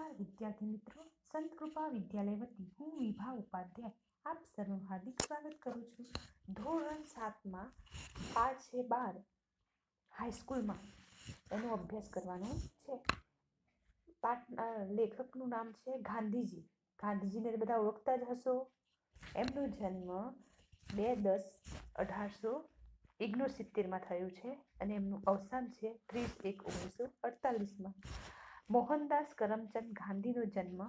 નમસ્કાર વિદ્યાર્થી મિત્રો, સંત કૃપા વિદ્યાલય વતી હું વિભા ઉપાધ્યાય આપ સર્વનું હાર્દિક સ્વાગત કરું છું. ધોરણ 7માં પાઠ છે 12 હાઈસ્કૂલમાં એનો અભ્યાસ કરવાનો છે. લેખકનું નામ છે ગાંધીજી. ગાંધીજીને બધા ઓળખતા જ હશો. એમનો જન્મ 2/10/1869 થયું છે અને એમનું અવસાન છે 30/1/1948. મોહનદાસ કરમચંદ ગાંધીનો જન્મ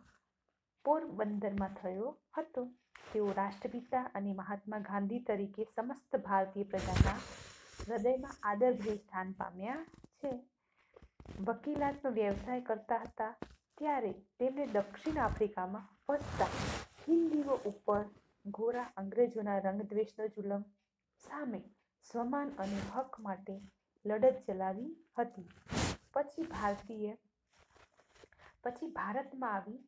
પોરબંદરમાં થયો હતો. તેઓ રાષ્ટ્રપિતા અને મહાત્મા ગાંધી તરીકે સમસ્ત ભારતીય પ્રજાના હૃદયમાં આદરભેર સ્થાન પામ્યા છે. વકીલાતનો વ્યવસાય કરતા હતા ત્યારે તેમને દક્ષિણ આફ્રિકામાં વસતા હિન્દીઓ ઉપર ગોરા અંગ્રેજોના રંગદ્વેષનો જુલમ સામે સ્વમાન અને હક માટે લડત ચલાવી હતી. પછી ભારતમાં આવી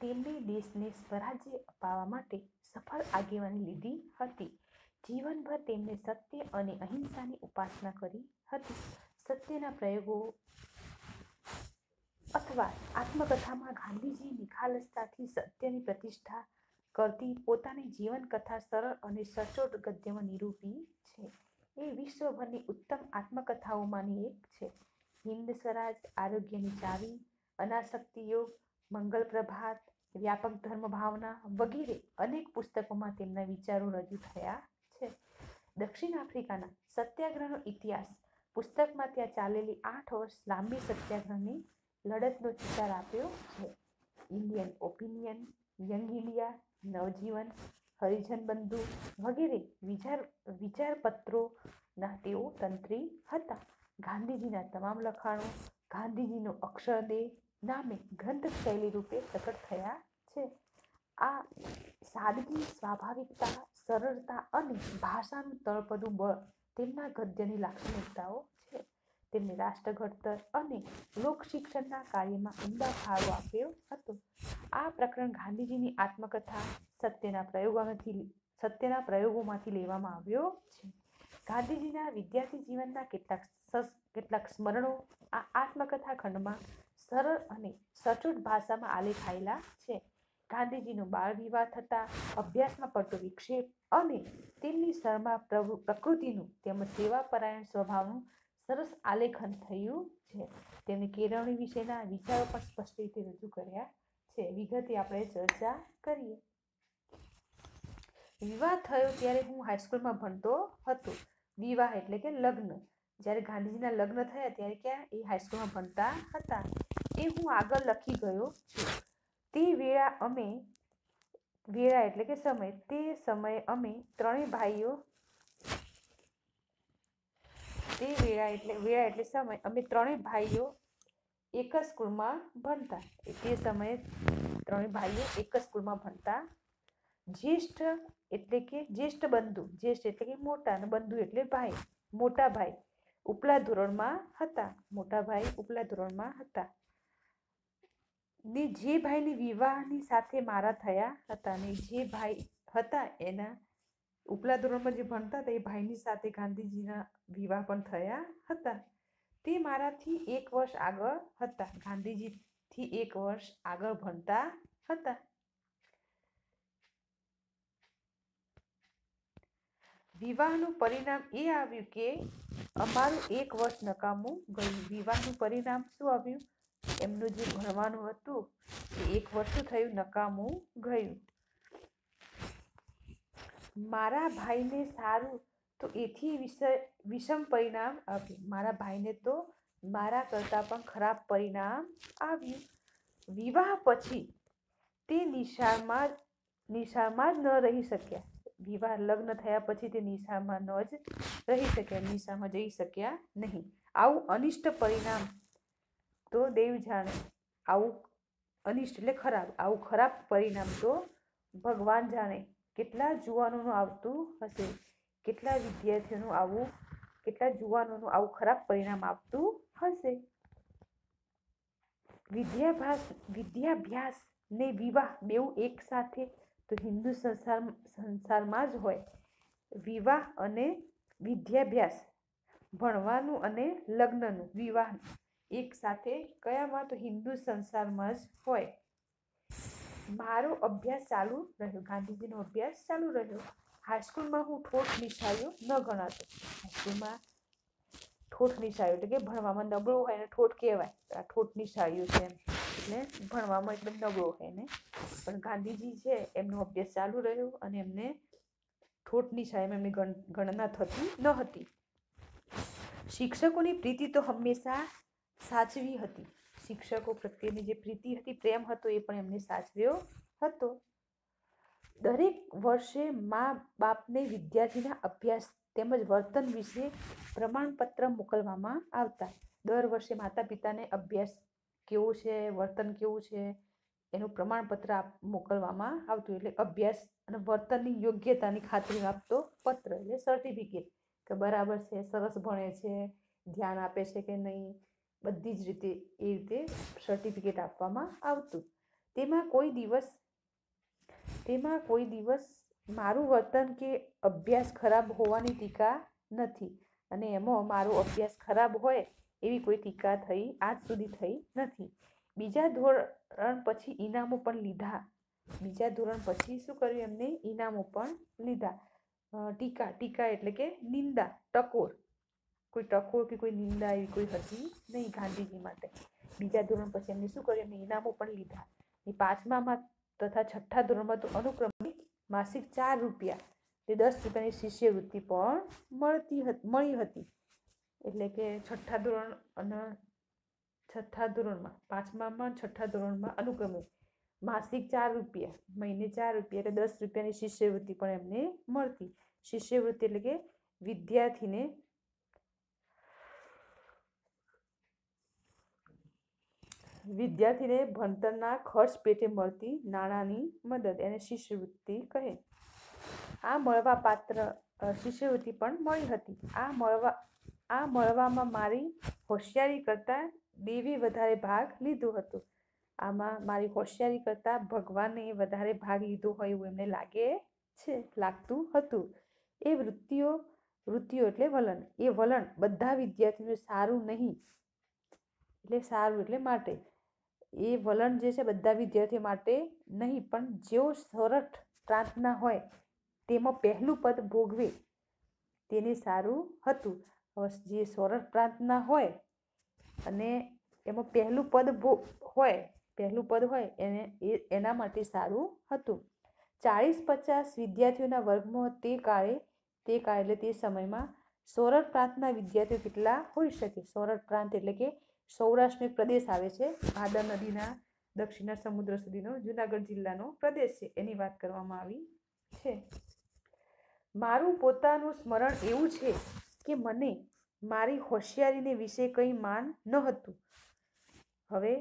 તેમણે દેશને સ્વરાજ્ય અપાવવા માટે સફળ આગેવાની લીધી હતી. જીવનભર તેમણે સત્ય અને અહિંસાની ઉપાસના કરી હતી. સત્યના પ્રયોગો અથવા આત્મકથામાં ગાંધીજી નિખાલસતાથી સત્યની પ્રતિષ્ઠા કરતી પોતાની જીવનકથા સરળ અને સચોટ ગદ્યમાં નિરૂપી છે. એ વિશ્વભરની ઉત્તમ આત્મકથાઓમાંની એક છે. હિન્દ સ્વરાજ, આરોગ્યની ચાવી, અનાસક્તિ યોગ, મંગલ પ્રભાત, વ્યાપક ધર્મ ભાવના વગેરે અનેક પુસ્તકોમાં તેમના વિચારો રજૂ થયા છે. દક્ષિણ આફ્રિકાના સત્યાગ્રહનો ઇતિહાસ પુસ્તકમાં ત્યાં ચાલેલી 8 વર્ષ લાંબી સત્યાગ્રહની લડતનો ચિતાર આપ્યો છે. ઇન્ડિયન ઓપિનિયન, યંગ ઇન્ડિયા, નવજીવન, હરિજન બંધુ વગેરે વિચારપત્રોના તેઓ તંત્રી હતા. ગાંધીજીના તમામ લખાણો ગાંધીજીનો અક્ષરદેહ નામે ગ્રંથ શૈલી રૂપે પ્રકટ થયા છે. આ સાદગી, સ્વાભાવિકતા, સરળતા અને ભાષાનું તળપદું બળ તેમના ગદ્યની લાક્ષણિકતાઓ છે. તેમણે રાષ્ટ્ર ઘડતર અને લોક શિક્ષણના કાર્યમાં ઉમદા ફાળો આપ્યો હતો. આ પ્રકરણ ગાંધીજીની આત્મકથા સત્યના પ્રયોગોમાંથી લેવામાં આવ્યો છે. ગાંધીજીના વિદ્યાર્થી જીવનના કેટલાક સ્મરણો આ આત્મકથા ખંડમાં સરળ અને સચોટ ભાષામાં આલેખાયેલા છે. ગાંધીજીનો બાળ વિવાહ થતા અભ્યાસમાં પડતો વિક્ષેપ અને તેમની સરમા પ્રકૃતિનું તેમજ સેવાપરાયણ સ્વભાવનું સરસ આલેખન થયું છે. તેમણે કેળવણી વિશેના વિચારો પણ સ્પષ્ટ રીતે રજૂ કર્યા છે. વિગતે આપણે ચર્ચા કરીએ. વિવાહ થયો ત્યારે હું હાઈસ્કૂલમાં ભણતો હતો. વિવાહ એટલે કે લગ્ન. જ્યારે ગાંધીજીના લગ્ન થયા ત્યારે ક્યાં એ હાઈસ્કૂલમાં ભણતા હતા. એ હું આગળ લખી ગયો છું. તે વેળા એટલે કે સમય. તે સમયે અમે ત્રણેય ભાઈઓ એક જ સ્કૂલમાં ભણતા. તે સમયે ત્રણેય ભાઈઓ એક જ સ્કૂલમાં ભણતા. જ્યેષ્ઠ બંધુ, જ્યેષ્ઠ એટલે કે મોટા અને બંધુ એટલે ભાઈ. મોટા ભાઈ ઉપલા ધોરણમાં હતા. ને જે ભાઈની વિવાહની સાથે મારા થયા હતા ને જે ભાઈ હતા એના ઉપલા ધોરણમાં જે ભણતા હતા એ ભાઈની સાથે ગાંધીજીના વિવાહ પણ થયા હતા. તે મારાથી 1 વર્ષ આગળ હતા. ગાંધીજીથી 1 વર્ષ આગળ ભણતા હતા. વિવાહનું પરિણામ એ આવ્યું કે અમારું 1 વર્ષ નકામું ગયું. વિવાહનું પરિણામ શું આવ્યું? એમનું જે ભણવાનું હતું એ 1 વર્ષ થયું નકામું ગયું. મારા ભાઈને સારું તો એથી વિષમ પરિણામ આવ્યું. મારા ભાઈને તો મારા કરતાં પણ ખરાબ પરિણામ આવ્યું. વિવાહ પછી તે નિશાળમાં જ ન રહી શક્યા. લગ્ન થયા પછી તે નિશાળમાં જઈ શક્યા નહીં. આવું અનિષ્ટ પરિણામ તો દેવ જાણે. આવું અનિષ્ટ એટલે ખરાબ. આવું ખરાબ પરિણામ તો ભગવાન જાણે. કેટલા જુવાનોનું આવતું હશે, કેટલા જુવાનોનું આવું ખરાબ પરિણામ આવતું હશે. વિદ્યાભ્યાસ ને વિવાહ બેઉ એક સાથે તો હિન્દુ સંસારમાં જ હોય. વિવાહ અને વિદ્યાભ્યાસ, ભણવાનું અને લગ્નનું, વિવાહ એક સાથે કયામાં? તો હિન્દુ સંસારમાં જ હોય. મારો અભ્યાસ ચાલુ રહ્યો. ગાંધીજીનો અભ્યાસ ચાલુ રહ્યો. હાઈસ્કૂલમાં હું ઠોઠ નિશાળ્યો ન ગણાતો. હાઈસ્કૂલમાં ઠોઠ નિશાળ્યો એટલે કે ભણવામાં નબળો હોય એને ઠોઠ કહેવાય. આ ઠોઠ નિશાળ્યો છે એટલે ભણવામાં એકદમ નબળો હોય ને. પણ ગાંધીજી છે એમનો અભ્યાસ ચાલુ રહ્યો અને એમને ઠોઠ નિશાળીમાં એમની ગણના થતી ન હતી. શિક્ષકોની પ્રીતિ તો હંમેશા સાચવી હતી. શિક્ષકો પ્રત્યેની જે પ્રીતિ હતી, પ્રેમ હતો, એ પણ એમને સાચવ્યો હતો. દરેક વર્ષે મા બાપને વિદ્યાર્થીના અભ્યાસ તેમજ વર્તન વિશે પ્રમાણપત્ર મોકલવામાં આવતા. દર વર્ષે માતા પિતાને અભ્યાસ કેવો છે, વર્તન કેવું છે એનું પ્રમાણપત્ર મોકલવામાં આવતું. એટલે અભ્યાસ અને વર્તનની યોગ્યતાની ખાતરી આપતો પત્ર એટલે સર્ટિફિકેટ, કે બરાબર છે, સરસ ભણે છે, ધ્યાન આપે છે કે નહીં, બધી જ રીતે એ રીતે સર્ટિફિકેટ આપવામાં આવતું. તેમાં કોઈ દિવસ મારું વર્તન કે અભ્યાસ ખરાબ હોવાની ટીકા નથી. અને એમાં મારો અભ્યાસ ખરાબ હોય એવી કોઈ ટીકા થઈ આજ સુધી થઈ નથી. બીજા ધોરણ પછી ઇનામો પણ લીધા. બીજા ધોરણ પછી શું કર્યું? એમને ઇનામો પણ લીધા. ટીકા એટલે કે નિંદા, ટકોર. કોઈ ટકોર કે કોઈ નિંદા એવી કોઈ હતી નહીં ગાંધીજી માટે. બીજા ધોરણ પછી એમને શું કર્યું? એમને ઇનામો પણ લીધા. એ 5મા તથા 6ઠ્ઠા ધોરણમાં તો અનુક્રમે માસિક 4 રૂપિયા તે 10 રૂપિયાની શિષ્યવૃત્તિ પણ મળી હતી. એટલે કે 6ઠ્ઠા ધોરણ અને 6ઠ્ઠા ધોરણમાં, 5મામાં 6ઠ્ઠા ધોરણમાં અનુક્રમે માસિક 4 રૂપિયા, મહિને 4 રૂપિયા એટલે 10 રૂપિયાની શિષ્યવૃત્તિ પણ એમને મળતી. શિષ્યવૃત્તિ એટલે કે વિદ્યાર્થીને ભણતરના ખર્ચ પેટે મળતી નાણાંની મદદ એને શિષ્યવૃત્તિ કહે. આ મળવા પાત્ર શિષ્યવૃત્તિ પણ મળી હતી. આ મળવામાં મારી હોશિયારી કરતાં દેવે વધારે ભાગ લીધો હતો. આમાં મારી હોશિયારી કરતાં ભગવાને વધારે ભાગ લીધો હોય એવું એમને લાગતું હતું. એ વૃત્તિઓ એટલે વલણ. એ વલણ બધા વિદ્યાર્થીઓને સારું નહીં, એટલે સારું એટલે માટે. એ વલણ જે છે બધા વિદ્યાર્થીઓ માટે નહીં, પણ જેઓ સોરઠ પ્રાંતના હોય તેમાં પહેલું પદ ભોગવે તેને સારું હતું. હવે જે સોરઠ પ્રાંતના હોય અને એમાં પહેલું પદ હોય એના માટે સારું હતું. 40-50 વિદ્યાર્થીઓના વર્ગમાં તે કાળે એટલે તે સમયમાં સોરઠ પ્રાંતના વિદ્યાર્થીઓ કેટલા હોઈ શકે? સોરઠ પ્રાંત એટલે કે સૌરાષ્ટ્રનો એક પ્રદેશ આવે છે, ભાદર નદીના દક્ષિણના સમુદ્ર સુધીનો જુનાગઢ જિલ્લાનો પ્રદેશ છે, એની વાત કરવામાં આવી છે. મારું પોતાનું સ્મરણ એવું છે કે મને મારી હોશિયારીને વિશે કંઈ માન ન હતું. હવે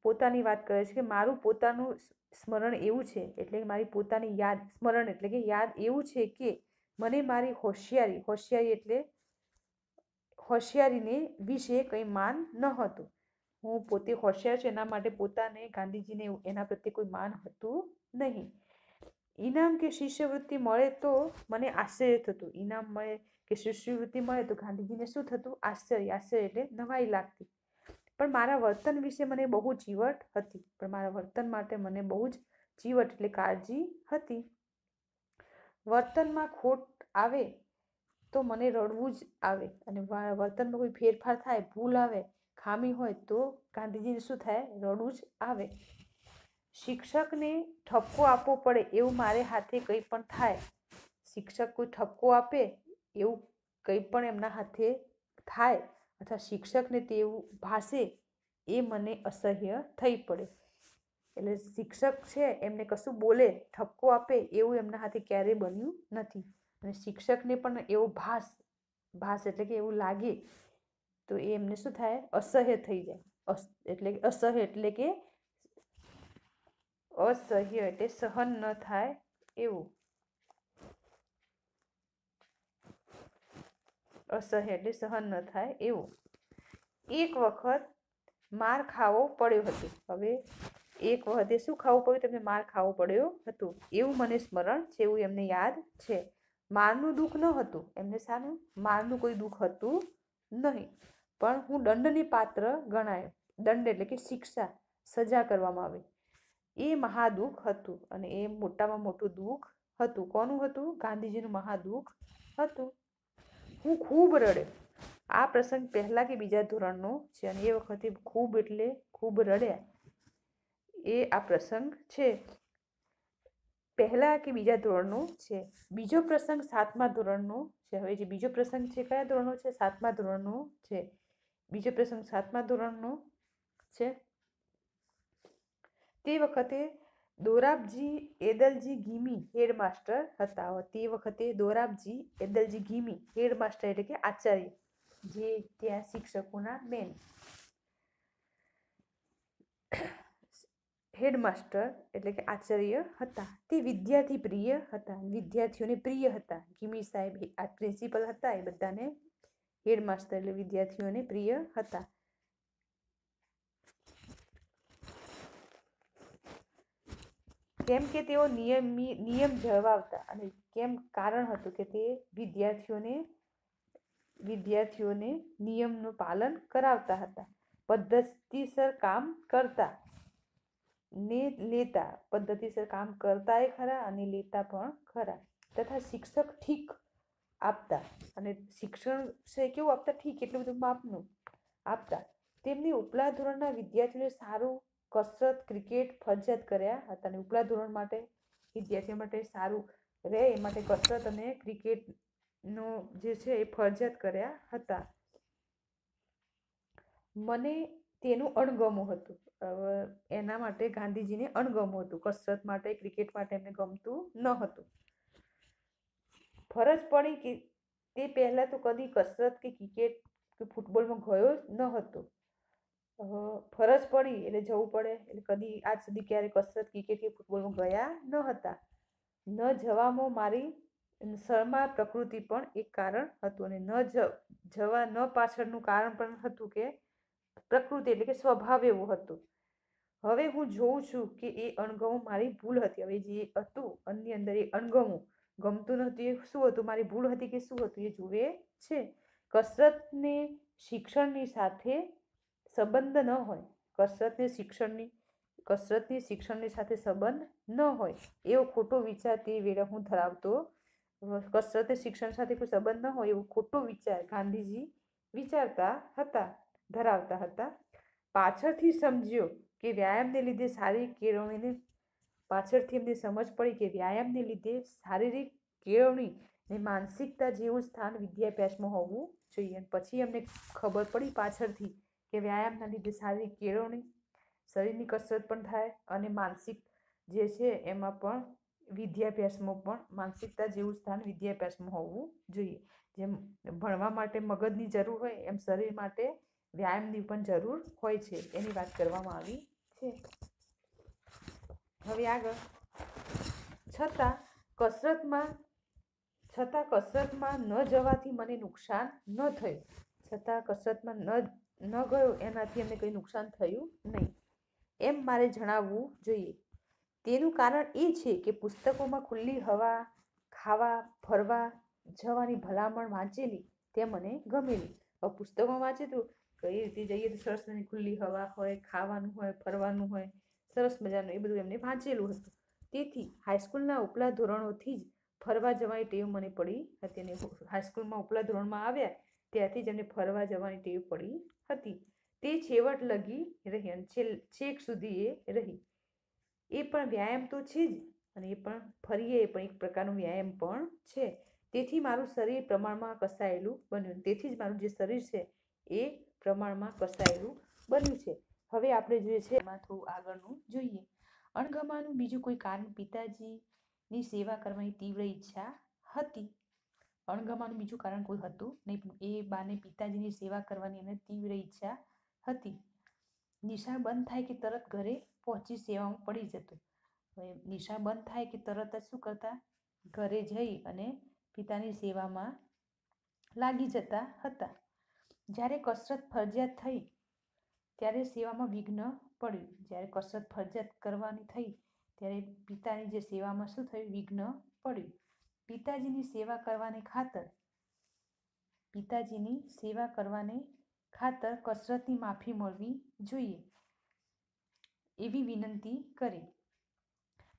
પોતાની વાત કરે છે કે મારું પોતાનું સ્મરણ એવું છે, એટલે મારી પોતાની યાદ, સ્મરણ એટલે કે યાદ એવું છે કે મને મારી હોશિયારી એટલે હોશિયારીને વિશે કંઈ માન ન હતું. હું પોતે હોશિયાર છું એના માટે પોતાને, ગાંધીજીને એના પ્રત્યે કોઈ માન હતું નહીં. ઇનામ કે શિષ્યવૃત્તિ મળે તો મને આશ્ચર્ય થતું. ઇનામ મળે કે શિષ્યવૃત્તિ મળે તો ગાંધીજીને શું થતું? આશ્ચર્ય એટલે નવાઈ લાગતી. પણ મારા વર્તન વિશે મને બહુ ચીવટ હતી. પણ મારા વર્તન માટે મને બહુ જ ચીવટ એટલે કાળજી હતી. વર્તનમાં ખોટ આવે તો મને રડવું જ આવે. અને વર્તનમાં કોઈ ફેરફાર થાય, ભૂલ આવે, ખામી હોય તો ગાંધીજીને શું થાય? રડવું જ આવે. શિક્ષકને ઠપકો આપવો પડે એવું મારે હાથે કંઈ પણ થાય. શિક્ષક કોઈ ઠપકો આપે એવું કંઈ પણ એમના હાથે થાય અથવા શિક્ષકને તેવું ભાષે એ મને અસહ્ય થઈ પડે. એટલે શિક્ષક છે એમને કશું બોલે, ઠપકો આપે એવું એમના હાથે ક્યારેય બન્યું નથી. અને શિક્ષકને પણ એવો ભાસ એટલે કે એવું લાગે તો એ એમને શું થાય? અસહ્ય થઈ જાય. એટલે અસહ્ય એટલે કે અસહ્ય એટલે સહન ન થાય એવું. અસહ્ય એટલે સહન ન થાય એવું. એક વખત માર ખાવો પડ્યો હતો. હવે એક વખતે શું ખાવું પડ્યું? તેમને માર ખાવો પડ્યો હતો એવું મને સ્મરણ છે, એવું એમને યાદ છે. મારનું દુઃખ ન હતું એમને. સારું, મારનું કોઈ દુઃખ હતું નહીં, પણ હું દંડને પાત્ર ગણાય. દંડ એટલે કે શિક્ષા, સજા કરવામાં આવે. એ મહાદુઃખ હતું અને એ મોટામાં મોટું દુઃખ હતું. કોનું હતું? ગાંધીજીનું મહાદુઃખ હતું. હું ખૂબ રડ્યો. આ પ્રસંગ પહેલા કે બીજા ધોરણનો છે અને એ વખતે ખૂબ એટલે ખૂબ રડ્યા. એ આ પ્રસંગ છે, પહેલા કે બીજા ધોરણનો છે. બીજો પ્રસંગ 7મા ધોરણનો છે. હવે જે બીજો પ્રસંગ છે કયા ધોરણનો છે? 7મા ધોરણનો છે. બીજો પ્રસંગ 7મા ધોરણનો છે. તે વખતે દોરાબજી એદલજી ગીમી હેડમાસ્ટર હતા. તે વખતે દોરાબજી એદલજી ગીમી હેડમાસ્ટર એટલે કે આચાર્ય, જે ત્યાં શિક્ષકોના મેન હેડમાસ્ટર એટલે કે આચાર્ય હતા. તે વિદ્યાર્થી પ્રિય હતા, વિદ્યાર્થીઓને પ્રિય હતા. ગીમી સાહેબ આ પ્રિન્સિપલ હતા, એ બધાને હેડમાસ્ટર એટલે વિદ્યાર્થીઓને પ્રિય હતા. કેમ કે તેઓ નિયમ જળવાવતા. અને કેમ? કારણ હતું કે તે વિદ્યાર્થીઓને નિયમનું પાલન કરાવતા હતા. પદ્ધતિસર કામ કરતા ને લેતા. પદ્ધતિસર કામ કરતા એ ખરા અને લેતા પણ ખરા. તથા શિક્ષક ઠીક આપતા. અને શિક્ષણ છે કેવું આપતા? ઠીક, એટલું બધું માપનું આપતા. તેમની ઉપલા ધોરણના વિદ્યાર્થીઓને સારું કસરત, ક્રિકેટ ફરજિયાત કર્યા હતા. અને ઉપલા ધોરણ માટે વિદ્યાર્થીઓ માટે સારું રહે એ માટે કસરત અને ક્રિકેટનો જે છે એ ફરજિયાત કર્યા હતા. મને તેનું અણગમો હતું. એના માટે ગાંધીજીને અણગમો હતું. કસરત માટે, ક્રિકેટ માટે એમને ગમતું ન હતું. ફરજ પડી કે તે પહેલા તો કદી કસરત કે ક્રિકેટ કે ફૂટબોલમાં ગયો ન હતો. ફરજ પડી એટલે જવું પડે, એટલે કદી આજ સુધી ક્યારે કસરત, ક્રિકેટ કે ફૂટબોલમાં ગયા ન હતા. ન જવામાં મારી શરમા પ્રકૃતિ પણ એક કારણ હતું. અને ન જવા ન પાછળનું કારણ પણ હતું કે પ્રકૃતિ એટલે કે સ્વભાવ એવો હતો. હવે હું જોઉં છું કે એ અણગમો મારી ભૂલ હતી. હવે જે હતું એની અંદર એ અણગમો, ગમતું નહોતું, એ શું હતું? મારી ભૂલ હતી કે શું હતું? એ જુએ છે. કસરતને શિક્ષણની સાથે સંબંધ ન હોય, કસરતને શિક્ષણની સાથે સંબંધ ન હોય એવો ખોટો વિચાર તે વેળે હું ધરાવતો. કસરત શિક્ષણ સાથે કોઈ સંબંધ ન હોય એવો ખોટો વિચાર ગાંધીજી વિચારતા હતા, ધરાવતા હતા. પાછળથી સમજ્યો કે વ્યાયામને લીધે શારીરિક કેળવણીને પાછળથી એમને સમજ પડી કે વ્યાયામને લીધે શારીરિક કેળવણી ને માનસિકતા જેવું સ્થાન વિદ્યાભ્યાસમાં હોવું જોઈએ. પછી એમને ખબર પડી પાછળથી કે વ્યાયામના લીધે શારીરિક કેળવણી, શરીરની કસરત પણ થાય અને માનસિક જે છે એમાં પણ વિદ્યાભ્યાસમાં પણ માનસિકતા જેવું સ્થાન વિદ્યાભ્યાસમાં હોવું જોઈએ. જેમ ભણવા માટે મગજની જરૂર હોય એમ શરીર માટે વ્યાયામની પણ જરૂર હોય છે. એની વાત કરવામાં આવી છે. હવે આગળ, છતાં કસરતમાં ન જવાથી મને નુકસાન ન થયું. છતાં કસરતમાં ન ગયો એનાથી એમને કંઈ નુકસાન થયું નહીં એમ મારે જણાવવું જોઈએ. તેનું કારણ એ છે કે પુસ્તકોમાં ખુલ્લી હવા, ખાવા, ફરવા જવાની ભલામણ વાંચેલી તે મને ગમેલી. હવે પુસ્તકોમાં વાંચેલું કઈ રીતે જઈએ તો સરસ ખુલ્લી હવા હોય, ખાવાનું હોય, ફરવાનું હોય, સરસ મજાનું એ બધું એમને વાંચેલું હતું. તેથી હાઈસ્કૂલના ઉપલા ધોરણોથી જ ફરવા જવાની ટેવ મને પડી હતી. અને હાઈસ્કૂલમાં ઉપલા ધોરણમાં આવ્યા ત્યારથી જ એમને ફરવા જવાની ટેવ પડી હતી. તે છેવટ લગી રહી અને છેક સુધી એ રહી. એ પણ વ્યાયામ તો છે જ, અને એ પણ ફરીએ એ પણ એક પ્રકારનો વ્યાયામ પણ છે. તેથી મારું શરીર પ્રમાણમાં કસાયેલું બન્યું. તેથી જ મારું જે શરીર છે એ પ્રમાણમાં કસાયેલું બન્યું છે. હવે આપણે જોઈએ છે એમાં થોડું આગળનું જોઈએ. અણગમાનું બીજું કોઈ કારણ પિતાજીની સેવા કરવાની તીવ્ર ઈચ્છા હતી. અણગમાનું બીજું કારણ કોઈ હતું નહીં, પણ એ બાને પિતાજીની સેવા કરવાની એને તીવ્ર ઈચ્છા હતી. નિશાળ બંધ થાય કે તરત ઘરે પહોંચી સેવામાં પડી જતો. હવે નિશાળ બંધ થાય કે તરત જ શું કરતા? ઘરે જઈ અને પિતાની સેવામાં લાગી જતા હતા. જ્યારે કસરત ફરજિયાત થઈ ત્યારે સેવામાં વિઘ્ન પડ્યું. જ્યારે કસરત ફરજિયાત કરવાની થઈ ત્યારે પિતાની જે સેવામાં શું થયું? વિઘ્ન પડ્યું. પિતાજીની સેવા કરવાને ખાતર કસરતની માફી મળવી જોઈએ એવી વિનંતી કરી.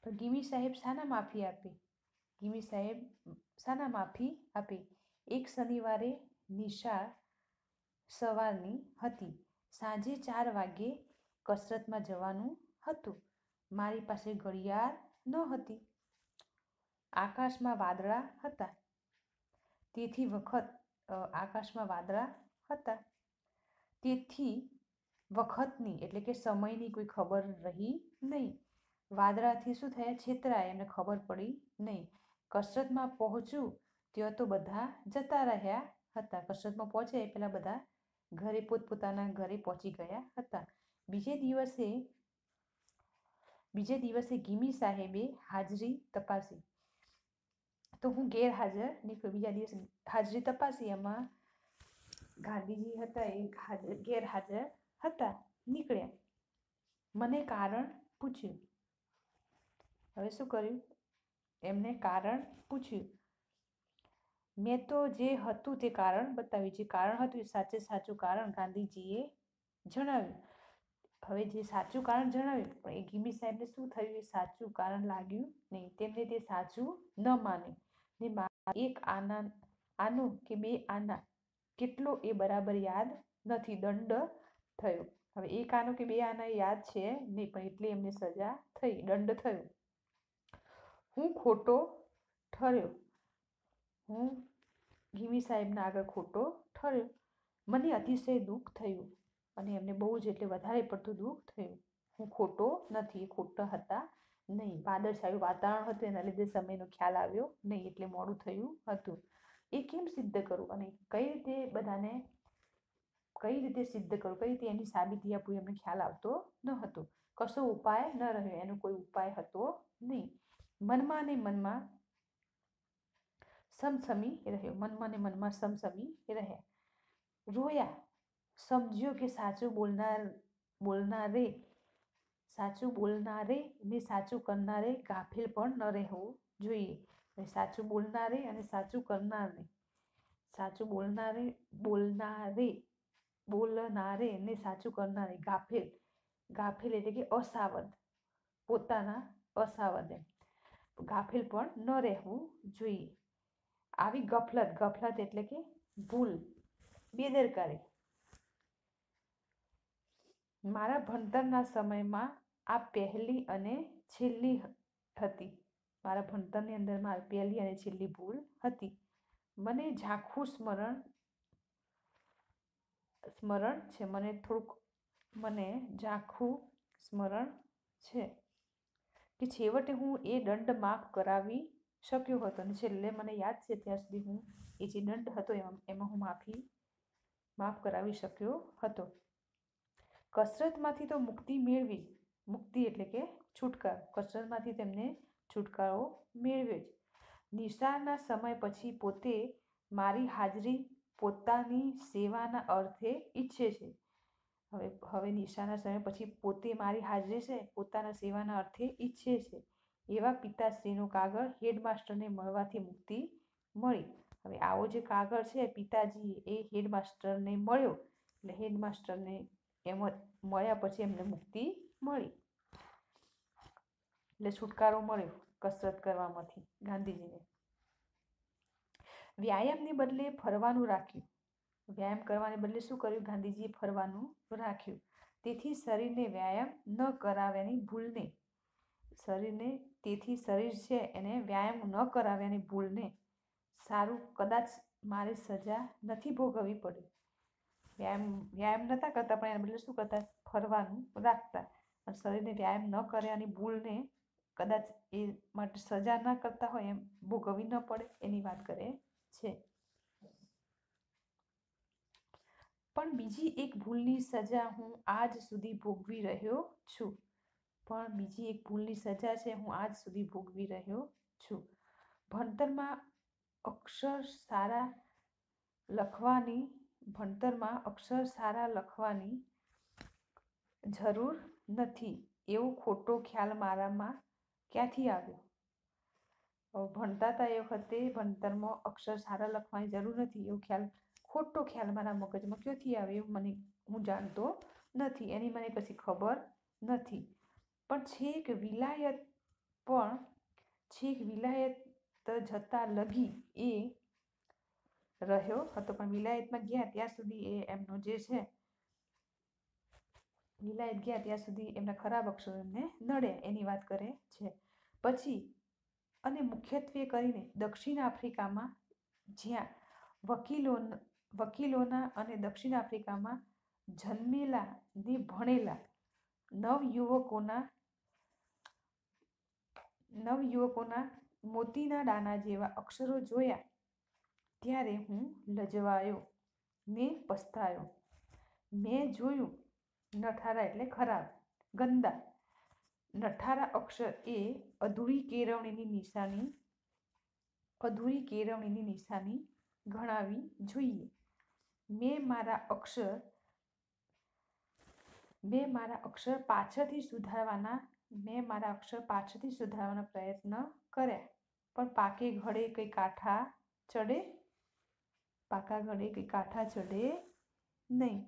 પણ ગીમી સાહેબ શાના માફી આપે? ગીમી સાહેબ શાના માફી આપે? એક શનિવારે નિશાળ સવારની હતી. સાંજે 4 વાગ્યે કસરતમાં જવાનું હતું. મારી પાસે ઘડિયાળ ન હતી. આકાશમાં વાદળા હતા. તેથી વખતની એટલે કે સમયની કોઈ ખબર રહી નહીં. વાદળાથી શું થયા? છેતરાયા, એમને ખબર પડી નહીં. કસરતમાં પહોંચ્યું ત્યાં તો બધા જતા રહ્યા હતા. કસરતમાં પહોંચ્યા એ પહેલાં બધા ઘરે પોતપોતાના ઘરે પહોંચી ગયા હતા. બીજે દિવસે ગીમી સાહેબે હાજરી તપાસી તો હું ગેરહાજર નીકળ્યો. બીજા દિવસે હાજરી તપાસી, એમાં ગાંધીજી હતા એ ગેરહાજર હતા, નીકળ્યા. મને કારણ પૂછ્યું. હવે શું કર્યું? એમને કારણ પૂછ્યું. મેં તો જે હતું તે કારણ બતાવ્યું. જે કારણ હતું એ સાચું કારણ ગાંધીજીએ જણાવ્યું. હવે જે સાચું કારણ જણાવ્યું, પણ એ ગીમી સાહેબને શું થયું? એ સાચું કારણ લાગ્યું નહીં. તેમને તે સાચું ન માન્યું. ને એક આનો કે 2 આના કેટલો એ બરાબર યાદ નથી. દંડ થયો. હવે 1 આનો કે 2 આના યાદ છે નહીં, પણ એટલી એમને સજા થઈ, દંડ થયો. હું ખોટો ઠર્યો. હું ગીમી સાહેબના આગળ ખોટો ઠર્યો. મને અતિશય દુઃખ થયું અને એમને બહુ જ એટલે વધારે પડતું દુઃખ થયું. હું ખોટો નથી, એ ખોટા હતા નહીં. વાદળછાયું વાતાવરણ હતું, એના લીધે સમયનો ખ્યાલ આવ્યો નહીં, એટલે મોડું થયું હતું. એ કેમ સિદ્ધ કરું અને કઈ રીતે સિદ્ધ કરું, કઈ રીતે એની સાબિતી આપું, એમને ખ્યાલ આવતો ન હતો. કશો ઉપાય ન રહ્યો. એનો કોઈ ઉપાય હતો નહીં. મનમાં ને મનમાં સમસમી રહ્યા. રોયા. સમજ્યો કે સાચું બોલનારે ને સાચું કરનારે ગાફેલ પણ ન રહેવું જોઈએ. સાચું બોલનારે અને સાચું કરનારને, બોલનારે ને સાચું કરનારે ગાફેલ એટલે કે અસાવધ, પોતાના અસાવધ, ગાફેલ પણ ન રહેવું જોઈએ. આવી ગફલત એટલે કે ભૂલ, બેદરકારી. મારા ભણતરના સમયમાં આ પહેલી અને છેલ્લી હતી. મારા ભણતરની અંદર મારી પહેલી અને છેલ્લી ભૂલ હતી. મને ઝાંખું સ્મરણ છે. મને ઝાંખું સ્મરણ છે કે છેવટે હું એ દંડ માફ કરાવી શક્યો હતો. અને છેલ્લે મને યાદ છે ત્યાં સુધી હું એ જે દંડ હતો એમાં હું માફ કરાવી શક્યો હતો. કસરતમાંથી તો મુક્તિ એટલે કે છુટકારો. કસરતમાંથી તેમને છુટકારો મેળવ્યો જ. નિશાળના સમય પછી પોતે મારી હાજરી પોતાની સેવાના અર્થે ઈચ્છે છે. હવે નિશાળના સમય પછી પોતે મારી હાજરી છે પોતાના સેવાના અર્થે ઈચ્છે છે. એવા પિતાશ્રીનો કાગળ હેડમાસ્ટરને મળવાથી મુક્તિ મળી. હવે આવો જે કાગળ છે પિતાજી એ હેડમાસ્ટરને મળ્યો, એટલે હેડમાસ્ટરને એમાં મળ્યા પછી એમને મુક્તિ મળી, એટલે છુટકારો મળ્યો કસરત કરવામાંથી ગાંધીજીને. વ્યાયામને બદલે ફરવાનું રાખ્યું. વ્યાયામ કરવાને બદલે શું કર્યું? ગાંધીજીએ ફરવાનું રાખ્યું. તેથી શરીરને વ્યાયામ ન કરાવ્યાની ભૂલને, શરીર છે એને વ્યાયામ ન કરાવ્યાની ભૂલને સારું કદાચ મારે સજા નથી ભોગવવી પડી. વ્યાયામ નહોતા કરતા, પણ એના બદલે શું કરતા? ફરવાનું રાખતા. અને શરીરને વ્યાયામ ન કર્યાની ભૂલને કદાચ એ માટે સજા ન કરતા હોય એમ ભોગવવી ન પડે એની વાત કરે છે. પણ બીજી એક ભૂલની સજા હું આજ સુધી ભોગવી રહ્યો છું. ભણતરમાં અક્ષર સારા લખવાની જરૂર નથી એવો ખોટો ખ્યાલ મારામાં ક્યાંથી આવ્યો? ભણતા હતા એ વખતે ભણતરમાં અક્ષર સારા લખવાની જરૂર નથી એવો ખ્યાલ ખોટો ખ્યાલ મારા મગજમાં ક્યાંથી આવે એવું મને હું જાણતો નથી, એની મને કશી ખબર નથી. પણ છેક વિલાયત જતા લગી એ રહ્યો હતો. પણ વિલાયતમાં ગયા ત્યાં સુધી એ એમનો જે છે, વિલાયત ગયા ત્યાં સુધી એમના ખરાબ અક્ષરો એમને નડ્યા એની વાત કરે છે. પછી અને મુખ્યત્વે કરીને દક્ષિણ આફ્રિકામાં, જ્યાં વકીલોના અને દક્ષિણ આફ્રિકામાં જન્મેલા ને ભણેલા નવયુવકોના મોતીના દાણા જેવા અક્ષરો જોયા ત્યારે હું લજવાયો ને પસ્તાયો. મેં જોયું નઠારા એટલે ખરાબ, ગંદા. નઠારા અક્ષર એ અધૂરી કેળવણીની નિશાની ગણાવી જોઈએ. મેં મારા અક્ષર પાછળથી સુધારવાના પ્રયત્ન કર્યા, પણ પાકા ઘડે કઈ કાંઠા ચડે નહીં.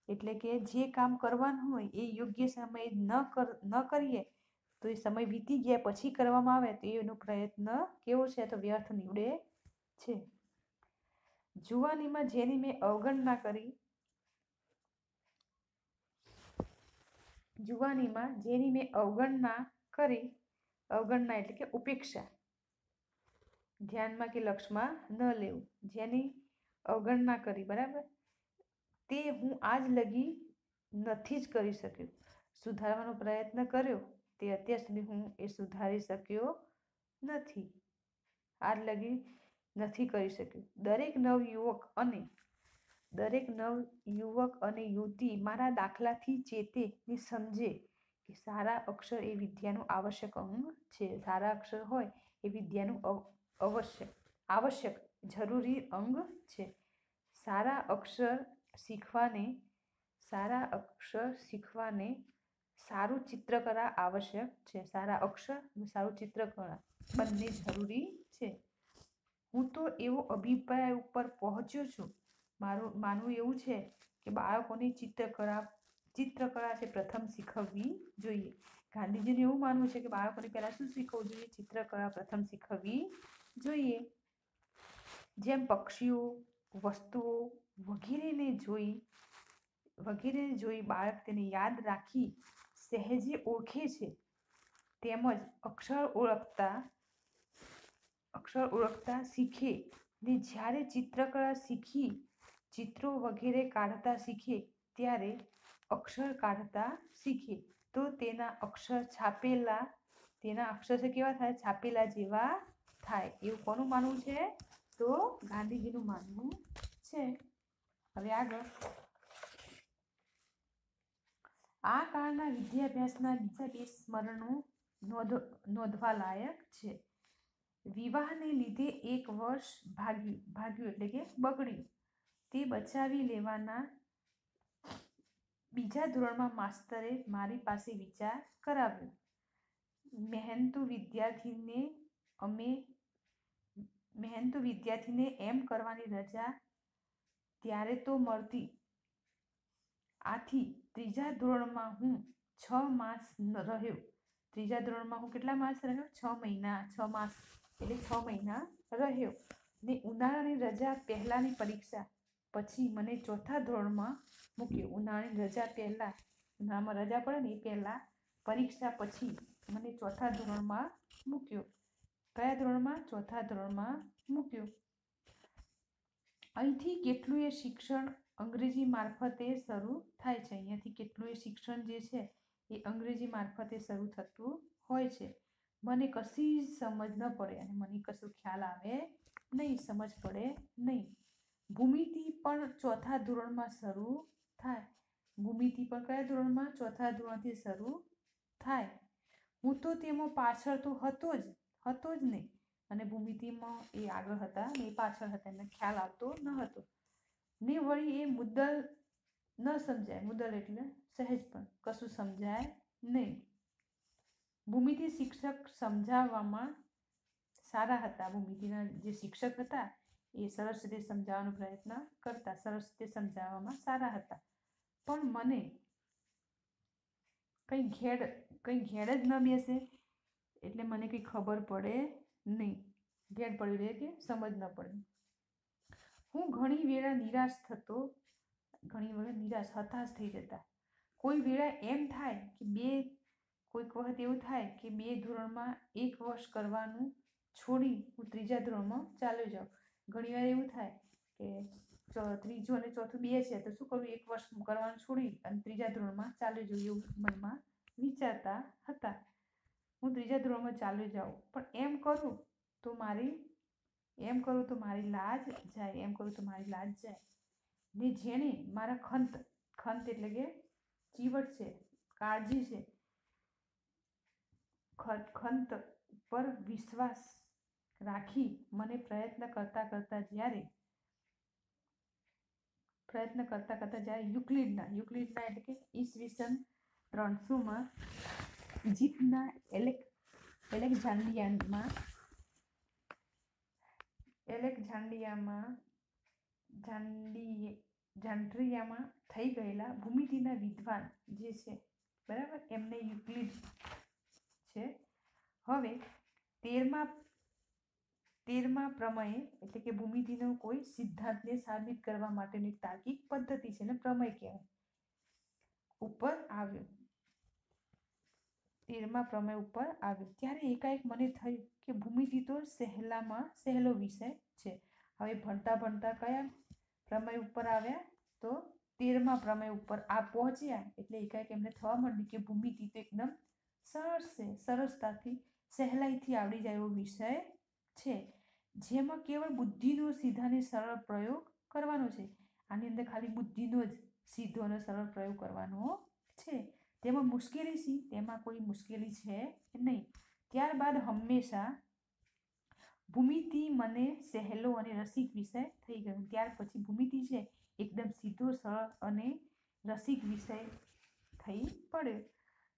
એટલે કે જે કામ કરવાનું હોય એ યોગ્ય સમયે ન કરીએ તો એ સમય વીતી ગયા પછી કરવામાં આવે તો એનો પ્રયત્ન કેવો છે, તો વ્યર્થ નીવડે છે. જુવાનીમાં જેની મેં અવગણના કરી, અવગણના એટલે કે ઉપેક્ષા, ધ્યાનમાં કે લક્ષમાં ન લેવું, જેની અવગણના કરી, બરાબર, તે હું આજ લગી નથી જ કરી શક્યો. સુધારવાનો પ્રયત્ન કર્યો તે અત્યાર સુધી હું એ સુધારી શક્યો નથી, આજ લગી નથી કરી શક્યો. દરેક નવયુવક અને યુવતી મારા દાખલાથી ચેતે ને સમજે કે સારા અક્ષર એ વિદ્યાનું આવશ્યક અંગ છે. સારા અક્ષર હોય એ વિદ્યાનું આવશ્યક જરૂરી અંગ છે. સારા અક્ષર શીખવાને સારું ચિત્રકળા આવશ્યક છે. સારા અક્ષર અને સારું ચિત્રકળા બંને જરૂરી છે. હું તો એવો અભિપ્રાય ઉપર પહોંચ્યો છું, મારું માનવું એવું છે કે બાળકોને ચિત્રકળા છે પ્રથમ શીખવવી જોઈએ. ગાંધીજીનું એવું માનવું છે કે બાળકોને પહેલા શું શીખવવું જોઈએ? ચિત્રકળા પ્રથમ શીખવવી જોઈએ. જેમ પક્ષીઓ, વસ્તુઓ વગેરેને જોઈ બાળક તેને યાદ રાખી સહેજે ઓળખે છે, તેમજ અક્ષર ઓળખતા શીખે ને જ્યારે ચિત્રકળા શીખી ચિત્રો વગેરે કાઢતા શીખે ત્યારે અક્ષર કાઢતા શીખે તો તેના અક્ષર કેવા થાય? છાપેલા જેવા થાય. એવું કોનું માનવું છે? તો ગાંધીજીનું માનવું છે. હવે આગળ, આ કાળના વિદ્યાભ્યાસના બીજા બે સ્મરણો નોંધવા લાયક છે. વિવાહને લીધે એક વર્ષ ભાગ્યું એટલે કે બગડ્યું તે બચાવી લેવાના બીજા ધોરણમાં માસ્તરે મારી પાસે વિચાર કરાવ્યો. મહેનતુ વિદ્યાર્થીને એમ કરવાની રજા ત્યારે તો મળતી. આથી ત્રીજા ધોરણમાં હું 6 માસ રહ્યો. ત્રીજા ધોરણમાં હું કેટલા માસ રહ્યો? 6 માસ એટલે 6 મહિના રહ્યો ને ઉનાળાની રજા પહેલાની પરીક્ષા પછી મને ચોથા ધોરણમાં મૂક્યો. ઉનાળાની રજા પહેલા, ઉનાળામાં રજા પડે ને એ પહેલા, પરીક્ષા પછી મને ચોથા ધોરણમાં મૂક્યો. કયા ધોરણમાં? ચોથા ધોરણમાં મૂક્યો. અહીંથી કેટલુંય શિક્ષણ અંગ્રેજી મારફતે શરૂ થાય છે. અહીંયાથી કેટલુંય શિક્ષણ જે છે એ અંગ્રેજી મારફતે શરૂ થતું હોય છે. મને કશી સમજ ન પડે અને મને કશું ખ્યાલ આવે નહીં, સમજ પડે નહીં. ભૂમિતિ પણ ચોથા ધોરણમાં શરૂ થાય. ભૂમિતિ પણ કયા ધોરણમાં? ચોથા ધોરણથી શરૂ થાય. હું તો તેમાં પાછળ તો હતો જ નહીં, અને ભૂમિતિમાં એ આગળ હતા ને એ પાછળ હતા, એમને ખ્યાલ આવતો ન હતો ને વળી એ મુદ્દલ ન સમજાય. મુદ્દલ એટલે સહેજ પણ કશું સમજાય નહીં. ભૂમિતિ શિક્ષક સમજાવવામાં સારા હતા. ભૂમિતિના જે શિક્ષક હતા એ સરસ રીતે સમજાવવાનો પ્રયત્ન કરતા, સરસ રીતે સમજાવવામાં સારા હતા. પણ મને કંઈ ઘેડ જ ન બેસે એટલે મને કંઈ ખબર પડે નહીં. ઘેડ પડ્યું રહે કે સમજ ન પડે. હું ઘણી વેળા નિરાશ થતો, ઘણી વખત હતાશ થઈ જતા. કોઈ વેળા એમ થાય કે કોઈક વખત એવું થાય કે 2 ધોરણમાં 1 વર્ષ કરવાનું છોડી હું 3જા ધોરણમાં ચાલ્યો જાઉં. ઘણી વાર એવું થાય કે ત્રીજું અને ચોથું 2 છે તો શું કરું, 1 વર્ષ કરવાનું છોડી અને 3જા ધોરણમાં ચાલ્યો જાઉં, એવું મનમાં વિચારતા હતા. હું 3જા ધોરણમાં ચાલ્યો જાઉં, પણ એમ કરું તો મારી લાજ જાય, એમ કરું તો મારી લાજ જાય. ને જેણે મારા ખંત એટલે કે ચીવટ છે, કાળજી છે, ખંત પર વિશ્વાસ રાખી મને પ્રયત્ન કરતા કરતા જ્યારે યુક્લિડના એટલે કે ઈસવીસન 300માં ઇજિપ્તના એલેક્ઝાન્ડ્રિયામાં થઈ ગયેલા ભૂમિતિના વિદ્વાન જે છે, બરાબર, એમને યુક્લિડ છે. હવે 13મા પ્રમેય એટલે કે ભૂમિતિનો કોઈ સિદ્ધાંતને સાબિત કરવા માટેની એક તાર્કિક પદ્ધતિ છે ને પ્રમેય કહેવાય, ઉપર આવ્યો. 13મા પ્રમેય ઉપર આવ્યો ત્યારે એકાએક મને થયું કે ભૂમિતિ તો સહેલામાં સહેલો વિષય છે. હવે ભણતા ભણતા કયા પ્રમેય ઉપર આવ્યા, તો 13મા પ્રમેય ઉપર પહોંચ્યા એટલે એકાએક એમને થવા માંડ્યું કે ભૂમિતિ તો એકદમ સરસ છે, સરળતાથી સહેલાઈથી આવડી જાય એવો વિષય છે, જેમાં કેવળ બુદ્ધિનો સીધાને સરળ પ્રયોગ કરવાનો છે. આની અંદર ખાલી બુદ્ધિનો જ સીધો અને સરળ પ્રયોગ કરવાનો છે. તેમાં મુશ્કેલી શી? તેમાં કોઈ મુશ્કેલી છે નહીં. ત્યારબાદ હંમેશા ભૂમિતિ મને સહેલો અને રસિક વિષય થઈ ગયો. ત્યાર પછી ભૂમિતિ છે એકદમ સીધો, સરળ અને રસિક વિષય થઈ પડ્યો.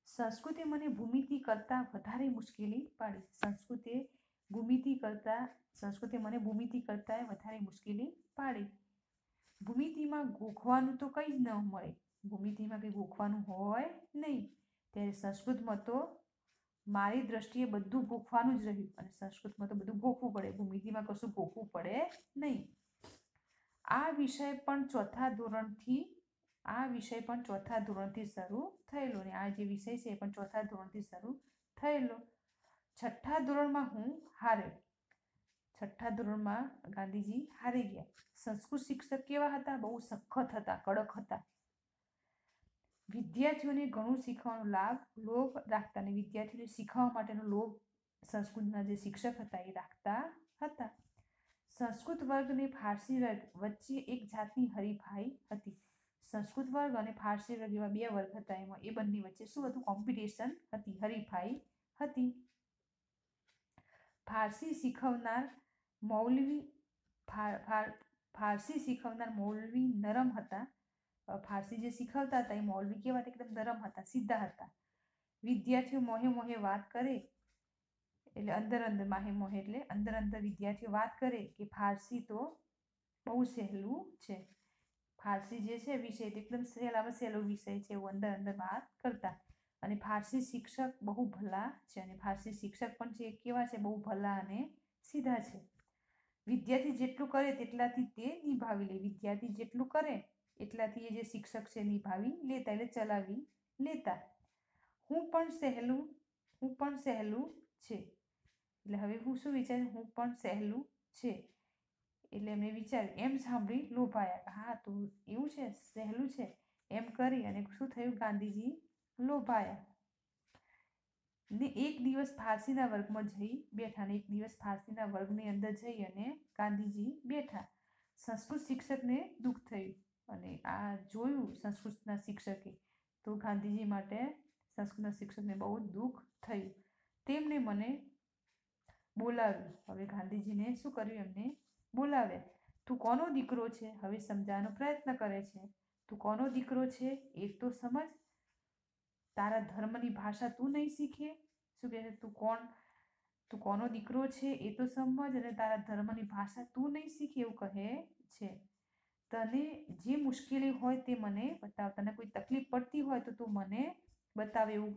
સંસ્કૃતે મને ભૂમિતિ કરતાં વધારે મુશ્કેલી પાડી. સંસ્કૃતે મને ભૂમિતિ કરતાં વધારે મુશ્કેલી પાડી. ભૂમિતિમાં ગોખવાનું તો કંઈ જ ન મળે, ભૂમિતિમાં કંઈ ગોખવાનું હોય નહીં. ત્યારે સંસ્કૃતમાં તો મારી દ્રષ્ટિએ બધું ગોખવાનું જ રહ્યું, અને સંસ્કૃતમાં તો બધું ગોખવું પડે, ભૂમિતિમાં કશું ગોખવું પડે નહીં. આ વિષય પણ ચોથા ધોરણથી શરૂ થયેલો, અને આ જે વિષય છે એ પણ ચોથા ધોરણથી શરૂ થયેલો. 6ઠ્ઠા ધોરણમાં હું હાર્યો. 6ઠ્ઠા ધોરણમાં ગાંધીજી હારી ગયા. સંસ્કૃત શિક્ષક કેવા હતા? બહુ સખત હતા, કડક હતા. વિદ્યાર્થીઓને ઘણું શીખવાનો લોભ રાખતા, અને વિદ્યાર્થીઓને શીખવા માટેનો લોભ સંસ્કૃતના જે શિક્ષક હતા એ રાખતા હતા. સંસ્કૃત વર્ગ અને ફારસી વર્ગ વચ્ચે એક જાતની હરીફાઈ હતી. સંસ્કૃત વર્ગ અને ફારસી વર્ગ એવા 2 વર્ગ હતા. એમાં એ બંને વચ્ચે શું હતું? કોમ્પિટિશન હતી, હરીફાઈ હતી. ફારસી શીખવનાર મૌલવી નરમ હતા. ફારસી જે શીખવતા હતા એ મૌલવી કેવા હતા? એકદમ નરમ હતા, સીધા હતા. વિદ્યાર્થીઓ મોહે વાત કરે એટલે અંદર વિદ્યાર્થીઓ વાત કરે કે ફારસી તો બહુ સહેલું છે, ફારસી જે છે વિષય એકદમ સહેલામાં સહેલો વિષય છે, એવું અંદર વાત કરતા. અને ફારસી શિક્ષક બહુ ભલા છે, અને ફારસી શિક્ષક પણ છે કેવા છે? બહુ ભલા અને સીધા છે. વિદ્યાર્થી જેટલું કરે તેટલાથી તે નિભાવી લે. વિદ્યાર્થી જેટલું કરે એટલાથી એ જે શિક્ષક છે નિભાવી લેતા, એટલે ચલાવી લેતા. હું પણ સહેલું છે. એટલે હવે હું શું વિચાર્યું? હું પણ સહેલું છે. એટલે એમને વિચાર્યું, એમ સાંભળી લોભાયા. હા, તો એવું છે, સહેલું છે, એમ કરી અને શું થયું? ગાંધીજી લોભાયા. ને એક દિવસ ફારસીના વર્ગમાં જઈ બેઠા, ને એક દિવસ ફારસીના વર્ગની અંદર જઈ અને ગાંધીજી બેઠા. સંસ્કૃત શિક્ષકને દુઃખ થયું, અને આ જોયું સંસ્કૃતના શિક્ષકે, તો ગાંધીજી માટે સંસ્કૃતના શિક્ષકને બહુ દુઃખ થયું. તેમને મને બોલાવ્યું. હવે ગાંધીજીને શું કર્યું? એમને બોલાવ્યા. તું કોનો દીકરો છે? હવે સમજાવવાનો પ્રયત્ન કરે છે. તું કોનો દીકરો છે એ તો સમજ. તારા ધર્મની ભાષા તું નહીં શીખે? શું કહે છે? તું કોણ તું કોનો દીકરો છે એ તો સમજ, અને તારા ધર્મની ભાષા તું નહીં શીખ એવું કહે છે. તને જે મુશ્કેલી હોય તે મને બતાવ, તને કોઈ તકલીફ પડતી હોય તો તું મને બતાવ, એવું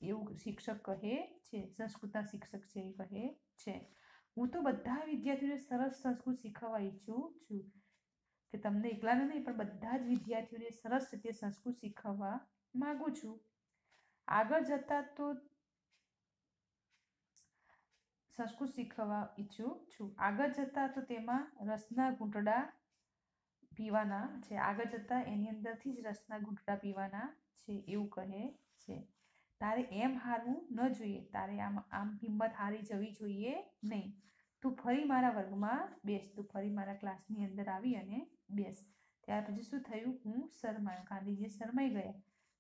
એવું શિક્ષક કહે છે. સંસ્કૃતના શિક્ષક છે એ કહે છે. હું તો બધા વિદ્યાર્થીઓને સરસ સંસ્કૃત શીખવવા ઈચ્છું છું, કે તમને એકલાને નહીં પણ બધા જ વિદ્યાર્થીઓને સરસ રીતે સંસ્કૃત શીખવવા માંગુ છું. આગળ જતા તો સંસ્કૃત શીખવવા ઈચ્છું છું. આગળ જતા તો તેમાં રસના ઘૂંટડા પીવાના છે. આગળ જતા એની અંદરથી જ રસના ઘૂંટડા પીવાના છે એવું કહે છે. તારે એમ હારવું ન જોઈએ, તારે આમ હિંમત હારી જવી જોઈએ નહીં. તું ફરી મારા વર્ગમાં બેસ, તું ફરી મારા ક્લાસની અંદર આવી અને બેસ. ત્યાર પછી શું થયું? હું શરમાયો. ગાંધીજી શરમાઈ ગયા.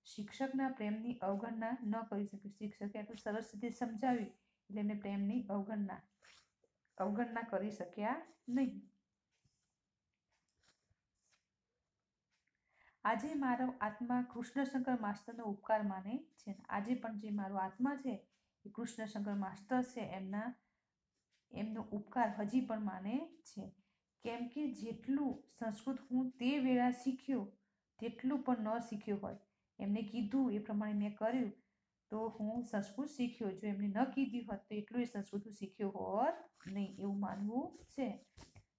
શિક્ષકના પ્રેમની અવગણના ન કરી શક્યું. શિક્ષકે આટલું સરસ રીતે સમજાવ્યું એટલે એમને પ્રેમની અવગણના કરી શક્યા નહીં. આજે મારો આત્મા કૃષ્ણશંકર માસ્તરનો ઉપકાર માને છે. આજે પણ જે મારો આત્મા છે એ કૃષ્ણશંકર માસ્તર છે એમનો ઉપકાર હજી પણ માને છે. કેમ કે જેટલું સંસ્કૃત હું તે વેળા શીખ્યો તેટલું પણ ન શીખ્યો હોય. એમને કીધું એ પ્રમાણે મેં કર્યું તો હું સંસ્કૃત શીખ્યો. જો એમને ન કીધું હોત તો એટલું એ સંસ્કૃત શીખ્યો હોત નહીં, એવું માનવું છે.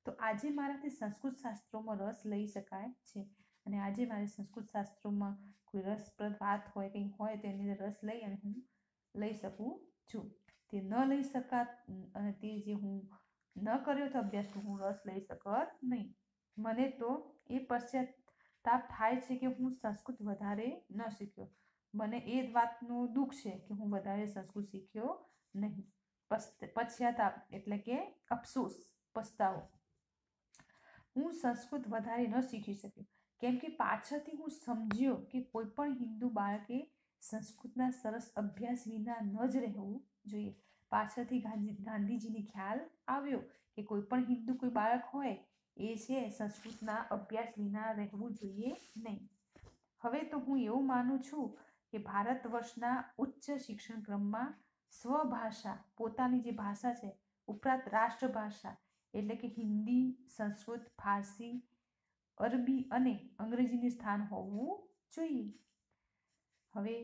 તો આજે મારાથી સંસ્કૃત શાસ્ત્રોમાં રસ લઈ શકાય છે. અને આજે મારે સંસ્કૃત શાસ્ત્રોમાં કોઈ રસપ્રદ વાત હોય, કંઈ હોય તો એની અંદર રસ લઈ અને હું લઈ શકું છું. તે ન લઈ શકાત અને તે જે હું ન કર્યો તો અભ્યાસ તો હું રસ લઈ શકત નહીં. મને તો એ પશ્ચાતાપ થાય છે કે હું સંસ્કૃત વધારે ન શીખ્યો. મને એ વાતનું દુઃખ છે કે હું વધારે સંસ્કૃત શીખ્યો નહીં. પશ્ચાતાપ એટલે કે અફસોસ, પસ્તાવો. હું સંસ્કૃત વધારે ન શીખી શક્યો કેમ કે પાછળથી હું સમજ્યો કે કોઈ પણ હિન્દુ બાળકે સંસ્કૃતના સરસ અભ્યાસ વિના ન જ રહેવું જોઈએ. પાછળથી ગાંધીજીને ખ્યાલ આવ્યો કે કોઈ પણ હિન્દુ કોઈ બાળક હોય એ છે સંસ્કૃતના અભ્યાસ વિના રહેવું જોઈએ નહીં. હવે તો હું એવું માનું છું કે ભારત વર્ષના ઉચ્ચ શિક્ષણ ક્રમમાં સ્વભાષા, પોતાની જે ભાષા છે ઉપરાંત રાષ્ટ્રભાષા એટલે કે હિન્દી, સંસ્કૃત, ફારસી, અરબી અને અંગ્રેજીનું સ્થાન હોવું જોઈએ. હવે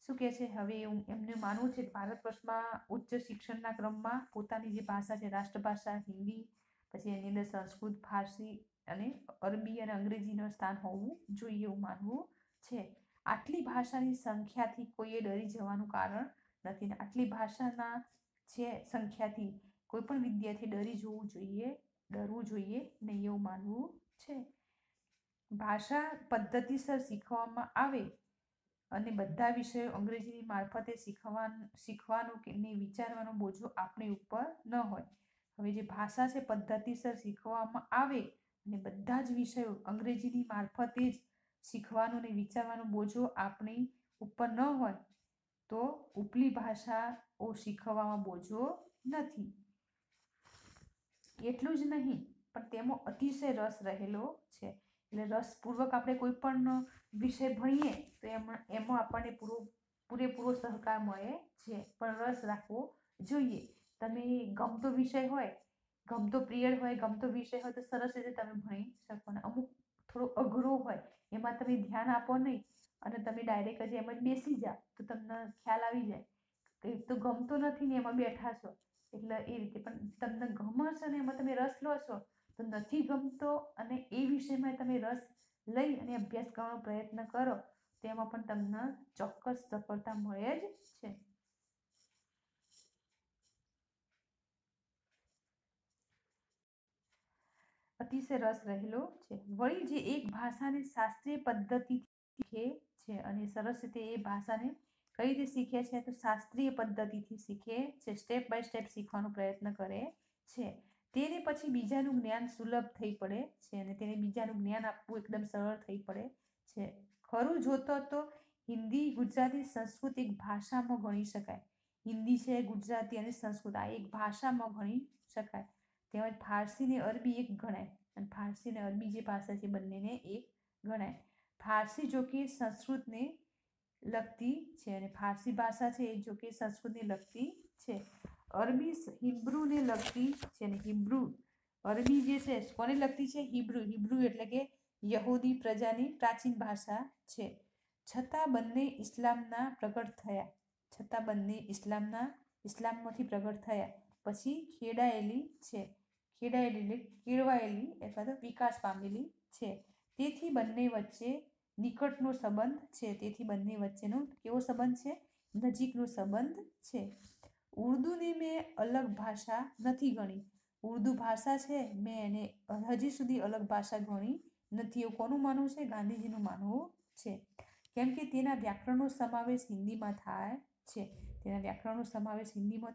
શું કહે છે? હવે એમને માનવું છે કે ભારત વર્ષમાં ઉચ્ચ શિક્ષણના ક્રમમાં પોતાની જે ભાષા છે રાષ્ટ્રભાષા હિન્દી, પછી એની અંદર સંસ્કૃત, ફારસી અને અરબી અને અંગ્રેજીનું સ્થાન હોવું જોઈએ એવું માનવું છે. આટલી ભાષાની સંખ્યાથી કોઈએ ડરી જવાનું કારણ નથી. આટલી ભાષાના છે સંખ્યાથી કોઈ પણ વિદ્યાર્થી ડરવું જોઈએ નહીં એવું માનવું છે. ભાષા પદ્ધતિસર શીખવામાં આવે અને બધા વિષયો અંગ્રેજીની મારફતે શીખવાનું કે વિચારવાનો બોજો આપણી ઉપર ન હોય. હવે જે ભાષા છે પદ્ધતિસર શીખવામાં આવે અને બધા જ વિષયો અંગ્રેજીની મારફતે જ શીખવાનું ને વિચારવાનો બોજો આપણી ઉપર ન હોય તો ઉપલી ભાષાઓ શીખવામાં બોજો નથી. એટલું જ નહીં પણ તેમાં અતિશય રસ રહેલો છે. એટલે રસપૂર્વક આપણે કોઈ પણ વિષય ભણીએ તો એમાં આપણને પૂરેપૂરો સહકાર મળે છે. પણ રસ રાખવો જોઈએ. તમે ગમતો વિષય હોય, ગમતો પિરિયડ હોય, ગમતો વિષય હોય તો સરસ રીતે તમે ભણી શકો. ને અમુક થોડો અઘરો હોય એમાં તમે ધ્યાન આપો નહીં અને તમે ડાયરેક્ટ જ એમ જ બેસી જાઓ તો તમને ખ્યાલ આવી જાય કે તો ગમતો નથી ને એમાં બેઠા છો. એટલે એ રીતે પણ તમને ગમે છે ને એમાં તમે રસ લો છો તો નથી ગમતો અને એ વિષયમાં તમે રસ લઈ અને અભ્યાસ કરવાનો પ્રયત્ન કરો તો એમાં પણ તમને ચોક્કસ સફળતા મળે જ છે. અતિશય રસ રહેલો છે. વળી જે એક ભાષાને શાસ્ત્રીય પદ્ધતિથી શીખે છે અને સરસ રીતે એ ભાષાને કઈ રીતે શીખે છે તો શાસ્ત્રીય પદ્ધતિથી શીખે છે. સ્ટેપ બાય સ્ટેપ શીખવાનો પ્રયત્ન કરે છે. તેને પછી બીજાનું જ્ઞાન સુલભ થઈ પડે છે અને તેને બીજાનું જ્ઞાન આપવું એકદમ સરળ થઈ પડે છે. ખરું જોતો તો હિન્દી, ગુજરાતી, સંસ્કૃત એક ભાષામાં ગણી શકાય. હિન્દી છે, ગુજરાતી અને સંસ્કૃત આ એક ભાષામાં ગણી શકાય. તેમજ ફારસી ને અરબી એક ગણાય અને ફારસી અને અરબી જે ભાષા છે બંનેને એક ગણાય. ફારસી જો કે સંસ્કૃતને લગતી છે અને ફારસી ભાષા છે એ જો કે સંસ્કૃતને લગતી છે. અરબી હિબ્રુને લગતી છે ને હિબ્રુ અરબી જે છે કોને લગતી છે? હિબ્રુ એટલે કે યહૂદી પ્રજાની પ્રાચીન ભાષા છે. છતાં બંને ઇસ્લામમાંથી પ્રગટ થયા પછી ખેડાયેલી છે. ખેડાયેલી એટલે કેળવાયેલી અથવા તો વિકાસ પામેલી છે. તેથી બંને વચ્ચે નિકટનો સંબંધ છે. તેથી બંને વચ્ચેનો કેવો સંબંધ છે? નજીકનો સંબંધ છે. ઉર્દુને મેં અલગ ભાષા નથી ગણી. ઉર્દુ ભાષા છે મેં એને હજી સુધી અલગ ભાષા ગણી નથી. એવું કોનું માનવું છે? ગાંધીજીનું માનવું છે. કેમ કે તેના વ્યાકરણનો સમાવેશ હિન્દીમાં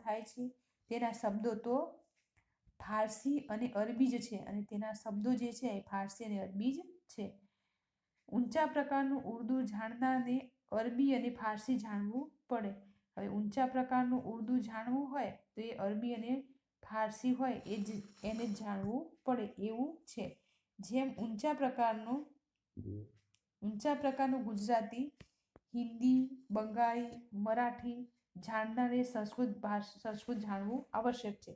થાય છે. તેના શબ્દો તો ફારસી અને અરબી જ છે અને તેના શબ્દો જે છે એ ફારસી અને અરબી જ છે. ઊંચા પ્રકારનું ઉર્દુ જાણનારને અરબી અને ફારસી જાણવું પડે. હવે ઊંચા પ્રકારનું ઉર્દુ જાણવું હોય તો એ અરબી અને ફારસી હોય એને જ જાણવું પડે એવું છે. જેમ ઊંચા પ્રકારનું ગુજરાતી, હિન્દી, બંગાળી, મરાઠી જાણનારે સંસ્કૃત જાણવું આવશ્યક છે.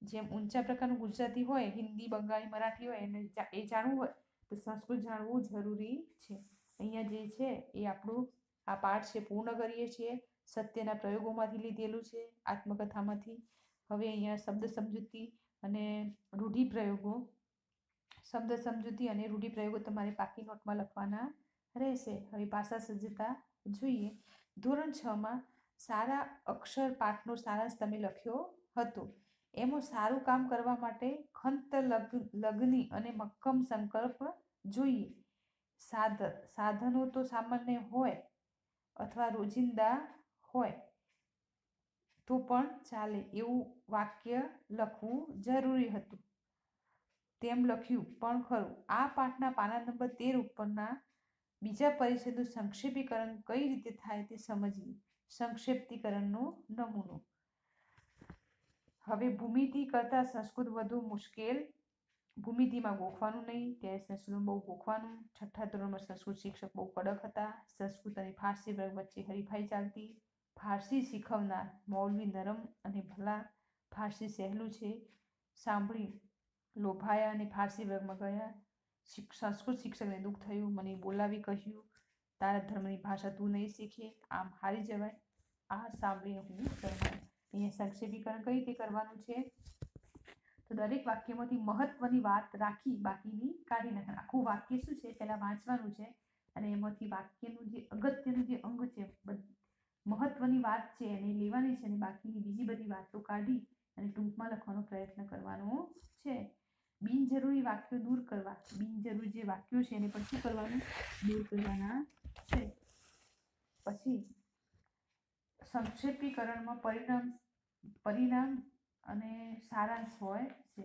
જેમ ઊંચા પ્રકારનું ગુજરાતી હોય, હિન્દી, બંગાળી, મરાઠી હોય એને એ જાણવું હોય તો સંસ્કૃત જાણવું જરૂરી છે. અહીંયા જે છે એ આપણું આ પાઠ છે પૂર્ણ કરીએ છીએ. સત્યના પ્રયોગોમાંથી લીધેલું છે, આત્મકથામાંથી. હવે અહીંયા શબ્દ સમજૂતી અને રૂઢિપ્રયોગો તમારે પાકી નોટમાં લખવાના રહેશે. હવે ભાષા સજ્જતા જોઈએ. ધોરણ 6માં સારા અક્ષર પાઠનો સારાંશ તમે લખ્યો હતો. એમાં સારું કામ કરવા માટે ખંત લગ્ની અને મક્કમ સંકલ્પ જોઈએ. સાધનો તો સામાન્ય હોય અથવા રોજિંદા હોય તો પણ ચાલે એવું વાક્ય લખવું જરૂરી હતું. તેમ લખ્યું પણ ખરું. આ પાઠના પાના નંબર 13 ઉપરના બીજા પરિચ્છેદનું સંક્ષેપીકરણ કઈ રીતે થાય તે સમજીએ. સંક્ષેપ્તીકરણનો નમૂનો. હવે ભૂમિતિ કરતાં સંસ્કૃત વધુ મુશ્કેલ. ભૂમિતિમાં ગોખવાનું નહીં, ત્યારે સંસ્કૃતમાં બહુ ગોખવાનું. 6ઠ્ઠા ધોરણમાં સંસ્કૃત શિક્ષક બહુ કડક હતા. સંસ્કૃત અને ફારસી વર્ગ વચ્ચે હરીફાઈ ચાલતી. ફારસી શીખવનાર મૌલવી નરમ અને ભલા. ફારસી સહેલું છે. સાંભળી લોભાયા અને ફારસી વર્ગમાં ગયા. સંસ્કૃત શિક્ષકને દુઃખ થયું. મને બોલાવી કહ્યું, તારા ધર્મની ભાષા તું નહીં શીખે, આમ હારી જવાય. આ સાંભળીને હું શરમાયો. અહીંયા સંક્ષેપીકરણ કઈ રીતે કરવાનું છે? તો દરેક વાક્યમાંથી મહત્વની વાત રાખી બાકીની કાઢી નાખવાનું. આખું વાક્ય શું છે પહેલા વાંચવાનું છે અને એમાંથી વાક્યનું જે અગત્યનું જે અંગ છે, મહત્વની વાત છે એને લેવાની છે અને બાકીની બીજી બધી વાતો કાઢી અને ટૂંકમાં લખવાનો પ્રયત્ન કરવાનો છે. બિનજરૂરી વાક્યો દૂર કરવા. બિનજરૂરી જે વાક્યો છે એને પણ શું કરવાનું? દૂર કરવાના છે. પછી સંક્ષેપીકરણમાં પરિણામ અને સારાંશ હોય છે.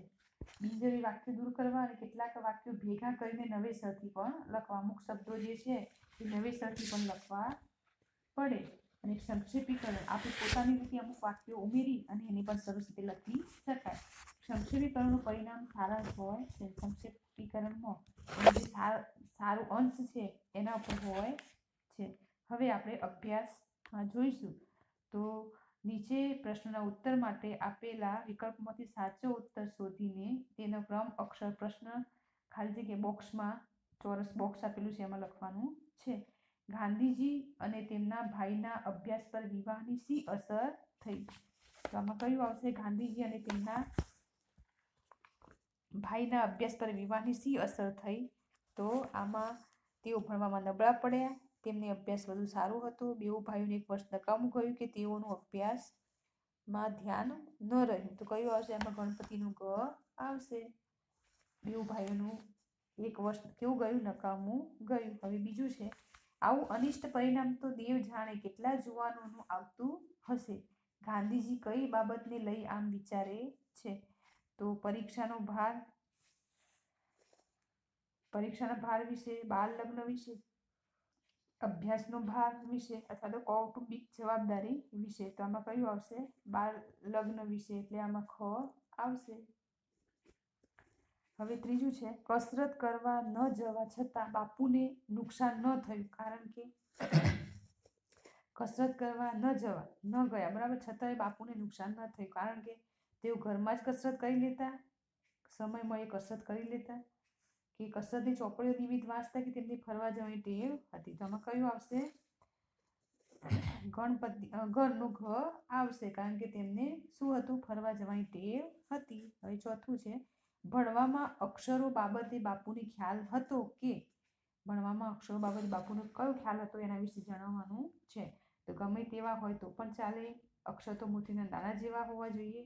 બિનજરૂરી વાક્યો દૂર કરવા અને કેટલાક વાક્યો ભેગા કરીને નવેસરથી પણ લખવા. અમુક શબ્દો જે છે એ નવેસરથી પણ લખવા પડે. અને સંક્ષેપીકરણ આપણે પોતાની રીતે અમુક વાક્યો ઉમેરી અને એની પણ સરસ રીતે લખી શકાય. સંક્ષેપીકરણનું પરિણામ સારાંશ હોય છે. સંક્ષેપીકરણમાં જે સારું અંશ છે એના ઉપર હોય છે. હવે આપણે અભ્યાસમાં જોઈશું. તો નીચે પ્રશ્નના ઉત્તર માટે આપેલા વિકલ્પમાંથી સાચો ઉત્તર શોધીને તેનો ક્રમ અક્ષર પ્રશ્ન ખાલી જગ્યા બોક્સમાં ચોરસ બોક્સ આપેલું છે એમાં લખવાનું છે. ગાંધીજી અને તેમના ભાઈના અભ્યાસ પર વિવાહની શી અસર થઈ? તો આમાં કયું આવશે? ગાંધીજી અને તેમના ભાઈના અભ્યાસ પર વિવાહની શી અસર થઈ? તો આમાં તેઓ ભણવામાં નબળા પડ્યા, તેમને અભ્યાસ વધુ સારું હતું, બેઉ ભાઈઓને એક વર્ષ નકામું ગયું કે તેઓનું અભ્યાસમાં ધ્યાન ન રહ્યું. તો કયું આવશે? એમાં ગણપતિનું ગ આવશે. બેઉ ભાઈઓનું એક વર્ષ કેવું ગયું? નકામું ગયું. હવે બીજું છે, આવું અનિષ્ટ પરિણામ તો દેવ જાણે કેટલા જુવાનોનું આવતું હશે. ગાંધીજી કઈ બાબતને લઈ આમ વિચારે છે? તો પરીક્ષાના ભાર વિશે, બાળ લગ્ન વિશે, અભ્યાસનો ભાર વિશે અથવા તો કૌટુંબિક જવાબદારી વિશે. તો આમાં કયું આવશે? બાળ લગ્ન વિશે, એટલે આમાં ખ આવશે. હવે ત્રીજું છે, કસરત કરવા ન જવા છતાં બાપુને નુકસાન ન થયું, કારણ કે કસરત કરવા ન ગયા, બરાબર, છતાંય બાપુને નુકસાન ન થયું, કારણ કે તેઓ ઘરમાં જ કસરત કરી લેતા, સમય મળે કસરત કરી લેતા, કે કસરતની ચોપડીઓ નિયમિત વાંચતા, કે તેમની ફરવા જવાની ટેવ હતી. તો આમાં કયું આવશે? ઘરનું ઘ આવશે, કારણ કે તેમને શું હતું? ફરવા જવાની ટેવ હતી. હવે ચોથું છે, ભણવામાં અક્ષરો બાબતે બાપુને ખ્યાલ હતો કે? ભણવામાં અક્ષરો બાબતે બાપુને કયો ખ્યાલ હતો એના વિશે જણાવવાનું છે. તો ગમે તેવા હોય તો પણ ચાલે, અક્ષર તો મોતીના દાણા જેવા હોવા જોઈએ,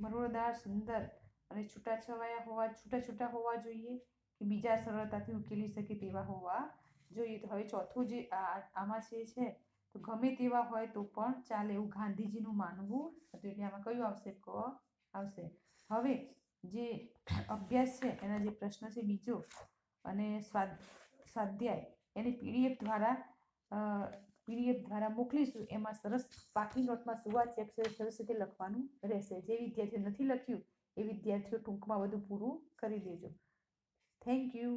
મરોડદાર, સુંદર અને છૂટા હોવા જોઈએ, કે બીજા સરળતાથી ઉકેલી શકે તેવા હોવા જોઈએ. તો હવે ચોથું જે આમાં છે તો ગમે તેવા હોય તો પણ ચાલે એવું ગાંધીજીનું માનવું હતું. એટલે આમાં કયું આવશે? ક આવશે. હવે જે અભ્યાસ છે એના જે પ્રશ્ન છે બીજો અને સ્વાધ્યાય એને પીડીએફ દ્વારા મોકલીશું. એમાં સરસ પાકી નોટમાં સુવાચ્ય અક્ષરે સરસ રીતે લખવાનું રહેશે. જે વિદ્યાર્થીઓ નથી લખ્યું એ વિદ્યાર્થીઓ ટૂંકમાં બધું પૂરું કરી દેજો. Thank you.